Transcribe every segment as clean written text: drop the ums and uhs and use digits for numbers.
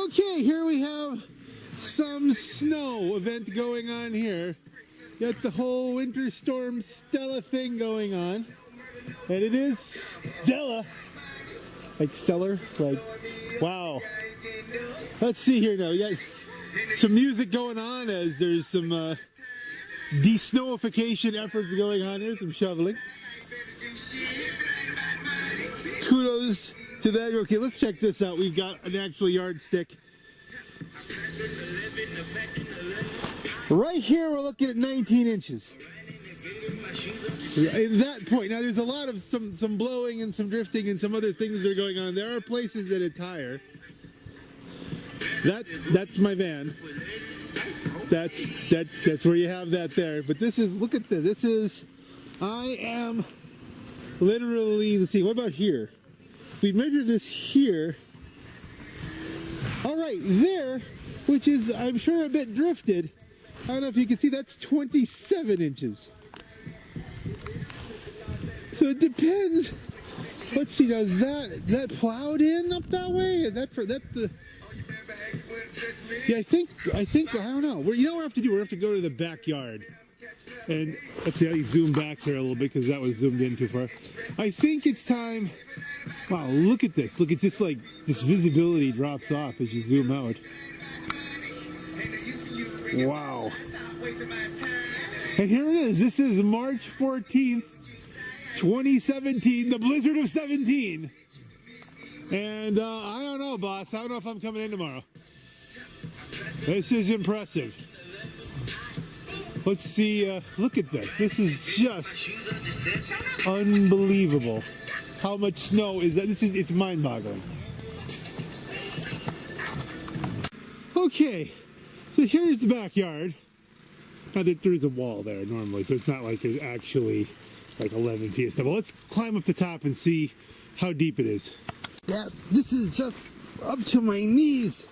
Okay, here we have some snow event going on here. Got the whole winter storm Stella thing going on. And it is Stella. Like stellar, like, wow. Let's see here now. You got some music going on as there's some de-snowification efforts going on here, some shoveling. Kudos to that. Okay, let's check this out. We've got an actual yardstick. Right here, we're looking at 19 inches. At that point, now there's a lot of some blowing and some drifting and some other things that are going on. There are places that it's higher. That's my van. That's where you have that there. But this is, look at this. This is, I am literally, let's see, what about here? If we measure this here, all right, there, which is, I'm sure, a bit drifted. I don't know if you can see, that's 27 inches. So it depends. Let's see, now is that plowed in up that way? Is that for that the? Yeah, I think I don't know. You know what we have to do? We have to go to the backyard. And let's see, I zoom back here a little bit because that was zoomed in too far. I think it's time. Wow, look at this. Look at just like this visibility drops off as you zoom out. Wow. And here it is. This is March 14th, 2017, the blizzard of 17. And I don't know, boss. I don't know if I'm coming in tomorrow. This is impressive. Let's see. Look at this. This is just unbelievable. How much snow is that? It's mind-boggling. Okay. So here's the backyard. Now there's a wall there normally, so it's not like there's actually like 11 feet of stuff. But let's climb up the top and see how deep it is. Yeah, this is just up to my knees.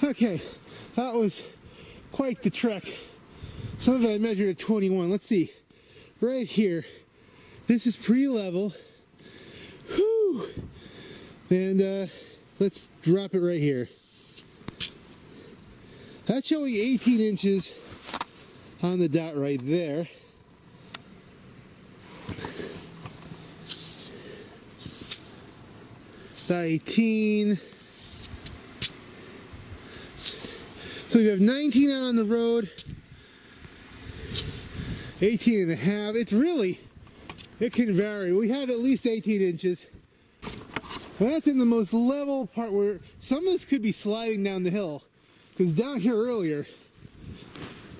Okay, that was quite the trek. Some of it I measured at 21. Let's see. Right here. This is pretty level. Whew. And let's drop it right here. That's showing 18 inches on the dot right there. About 18. So we have 19 out on the road. 18 and a half. It's really, it can vary. We have at least 18 inches. Well, that's in the most level part where some of this could be sliding down the hill. Because down here earlier,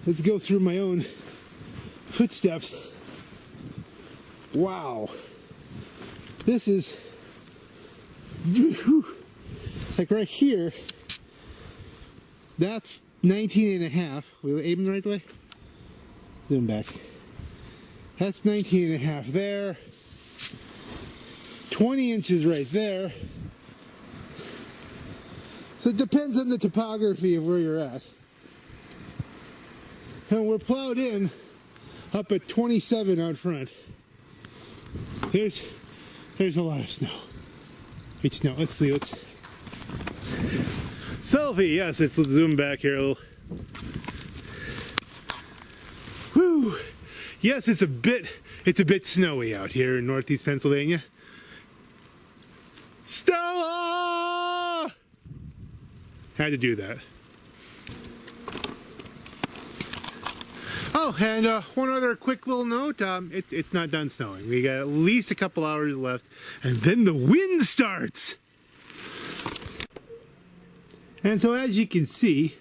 let's go through my own footsteps. Wow. This is, like right here, that's 19 and a half. We're aiming the right way? Zoom back. That's 19 and a half there. 20 inches right there. So it depends on the topography of where you're at. And we're plowed in up at 27 out front. There's a lot of snow. It's snow. Let's see. Let's selfie. Yes, let's zoom back here a little. Whew. Yes, it's a bit snowy out here in northeast Pennsylvania. Stella! Had to do that. Oh, and one other quick little note, it's not done snowing. We got at least a couple hours left, and then the wind starts! And so as you can see,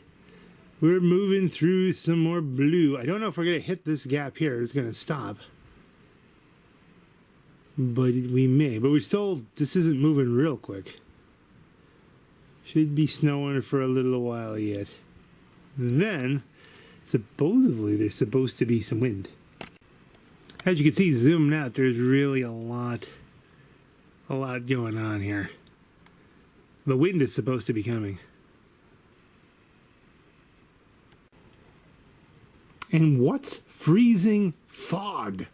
we're moving through some more blue. I don't know if we're going to hit this gap here. It's going to stop. But we may. But this isn't moving real quick. Should be snowing for a little while yet. Then, supposedly, there's supposed to be some wind. As you can see, zooming out, there's really a lot going on here. The wind is supposed to be coming. And what's freezing fog?